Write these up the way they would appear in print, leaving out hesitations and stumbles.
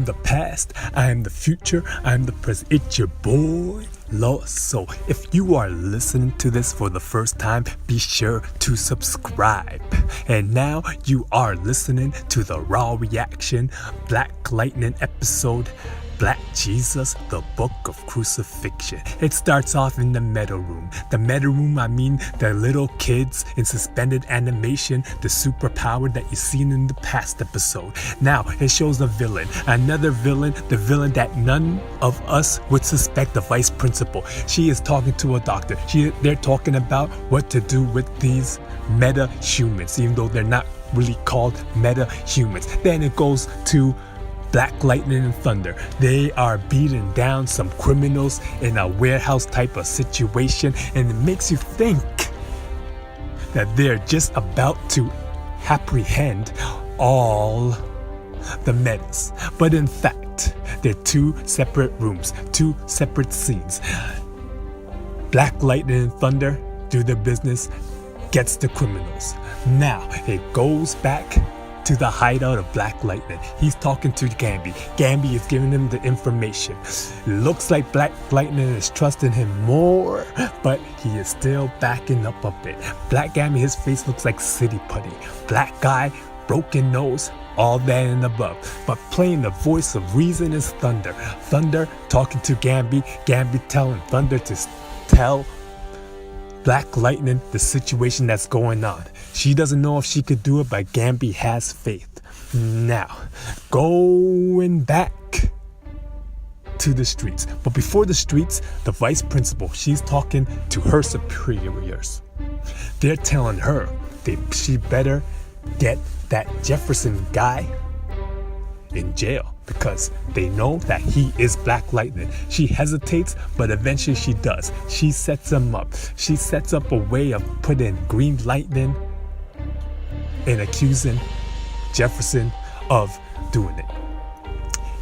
the past, I am the future, I am the present. It's your boy, Lost. So if you are listening to this for the first time, be sure to subscribe. And now you are listening to the Raw Reaction Black Lightning episode, Black Jesus, the Book of Crucifixion. It starts off in the Meta Room. The Meta Room, I mean the little kids in suspended animation, the superpower that you've seen in the past episode. Now it shows a villain, another villain, the villain that none of us would suspect, the vice principal. She is talking to a doctor. They're talking about what to do with these meta humans, even though they're not really called meta humans. Then it goes to Black Lightning and Thunder. They are beating down some criminals in a warehouse type of situation, and it makes you think that they're just about to apprehend all the metas. But in fact, they're two separate rooms, two separate scenes. Black Lightning and Thunder do their business, gets the criminals. Now it goes back to the hideout of Black Lightning. He's talking to Gambi. Gambi is giving him the information. Looks like Black Lightning is trusting him more, but he is still backing up a bit. Black Gambi, his face looks like city putty. Black guy, broken nose, all that and above. But playing the voice of reason is Thunder. Thunder talking to Gambi. Gambi telling Thunder to tell Black Lightning the situation that's going on. She doesn't know if she could do it, but Gambi has faith. Now, going back to the streets. But before the streets, the vice principal, she's talking to her superiors. They're telling her she better get that Jefferson guy in jail, because they know that he is Black Lightning. She hesitates, but eventually she does. She sets him up. She sets up a way of putting Green Lightning and accusing Jefferson of doing it.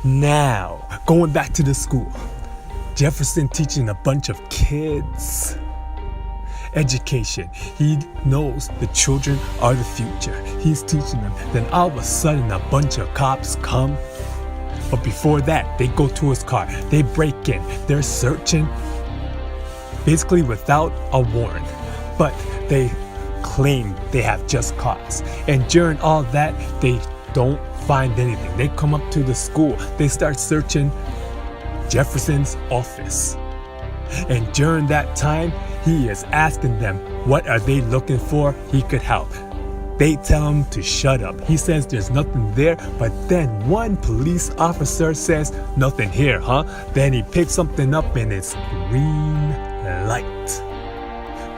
Now, going back to the school. Jefferson teaching a bunch of kids education. He knows the children are the future. He's teaching them. Then all of a sudden, a bunch of cops come. But before that, they go to his car. They break in. They're searching, basically without a warrant. But they claim they have just cause. And during all that, they don't find anything. They come up to the school. They start searching Jefferson's office. And during that time, he is asking them what are they looking for he could help. They tell him to shut up. He says there's nothing there, but then one police officer says, "Nothing here, huh?" Then he picks something up and it's green light.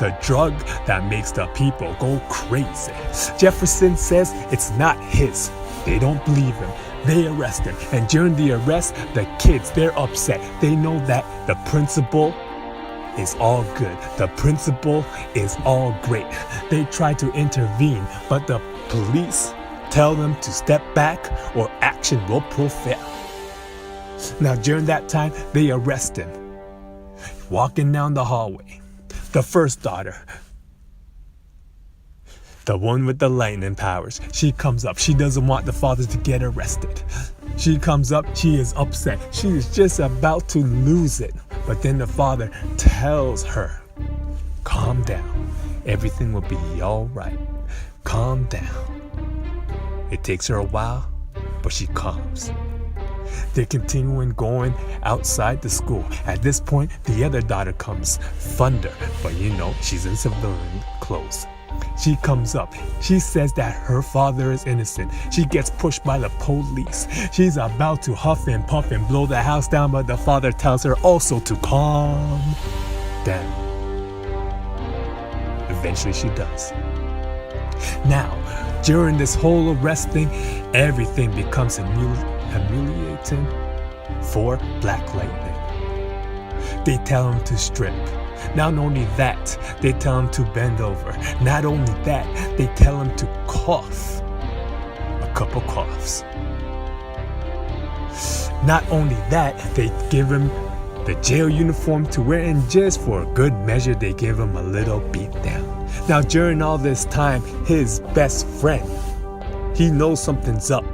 The drug that makes the people go crazy. Jefferson says it's not his. They don't believe him. They arrest him. And during the arrest, the kids, they're upset. They know that the principal is all good. The principal is all great. They try to intervene, but the police tell them to step back or action will prevail. Now during that time, they arrest him. Walking down the hallway, the first daughter, the one with the lightning powers, she comes up. She doesn't want the father to get arrested. She comes up, she is upset. She is just about to lose it. But then the father tells her, "Calm down. Everything will be all right. Calm down." It takes her a while, but she calms. They're continuing going outside the school. At this point, the other daughter comes, Thunder, but she's in civilian clothes. She comes up. She says that her father is innocent. She gets pushed by the police. She's about to huff and puff and blow the house down, but the father tells her also to calm down. Eventually she does. Now, during this whole arrest thing, everything becomes humiliating for Black Lightning. They tell him to strip. Not only that, they tell him to bend over. Not only that, they tell him to cough a couple coughs. Not only that, they give him the jail uniform to wear, and just for a good measure, they give him a little beat down. Now during all this time, his best friend, he knows something's up,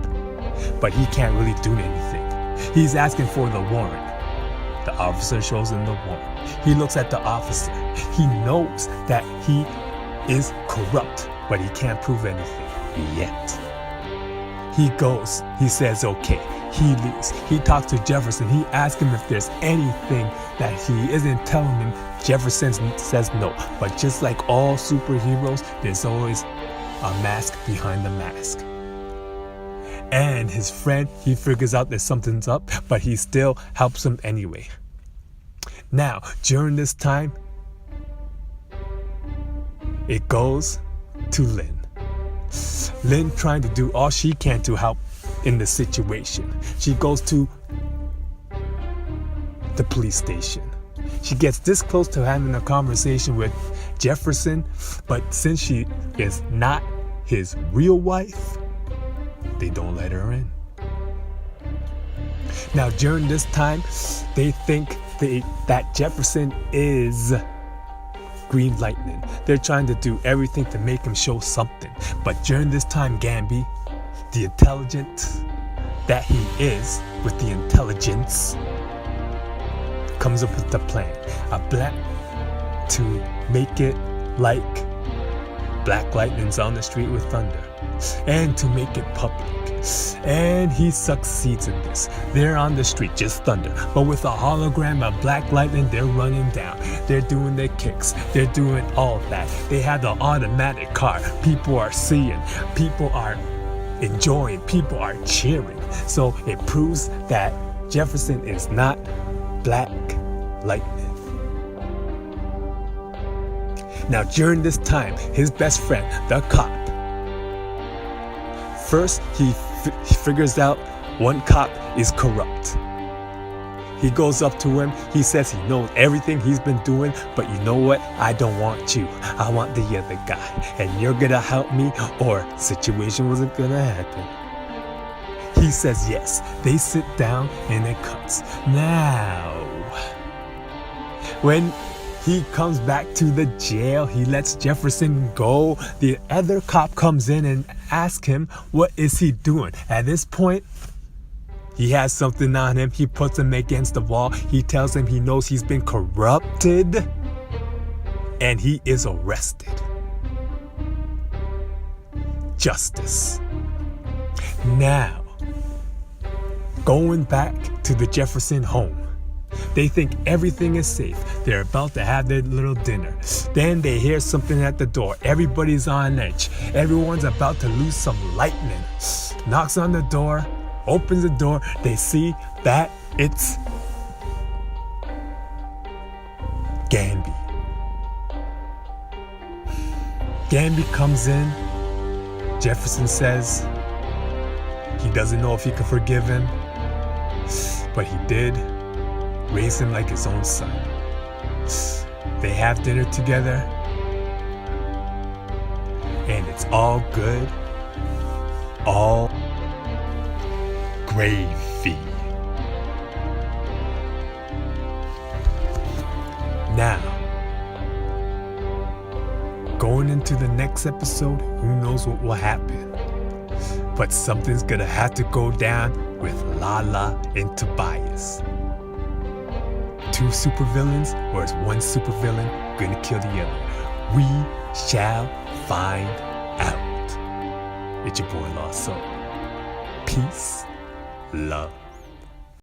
but he can't really do anything. He's asking for the warrant. The officer shows him the warrant. He looks at the officer. He knows that he is corrupt, but he can't prove anything yet. He goes, he says okay, he leaves. He talks to Jefferson. He asks him if there's anything that he isn't telling him. Jefferson says no, but just like all superheroes, there's always a mask behind the mask. And his friend, he figures out that something's up, but he still helps him anyway. Now, during this time, it goes to Lynn. Lynn trying to do all she can to help in the situation. She goes to the police station. She gets this close to having a conversation with Jefferson, but since she is not his real wife, they don't let her in. Now, during this time, they think that Jefferson is Green Lightning. They're trying to do everything to make him show something. But during this time, Gambi, the intelligent that he is, with the intelligence, comes up with the plan. To make it like Black Lightning's on the street with thunder, and to make it public. And he succeeds in this. They're on the street, just thunder, but with a hologram of Black Lightning. They're running down, they're doing their kicks, they're doing all that. They have the automatic car. People are seeing, people are enjoying, people are cheering. So it proves that Jefferson is not Black Lightning. Now, during this time, his best friend, the cop, first he figures out one cop is corrupt. He goes up to him. He says he knows everything he's been doing, but you know what? I don't want you. I want the other guy, and you're gonna help me, or situation wasn't gonna happen. He says yes. They sit down and it cuts. Now, when he comes back to the jail, he lets Jefferson go. The other cop comes in and asks him, what is he doing? At this point, he has something on him. He puts him against the wall. He tells him he knows he's been corrupted, and he is arrested. Justice. Now, going back to the Jefferson home. They think everything is safe. They're about to have their little dinner. Then they hear something at the door. Everybody's on edge. Everyone's about to lose some lightning. Knocks on the door, opens the door. They see that it's Gambi. Gambi comes in. Jefferson says he doesn't know if he can forgive him, but he did raise him like his own son. They have dinner together, and it's all good, all gravy. Now, going into the next episode, who knows what will happen, but something's gonna have to go down with Lala and Tobias. Two supervillains, or is one supervillain gonna kill the other? We shall find out. It's your boy Lost Soul. Peace, love.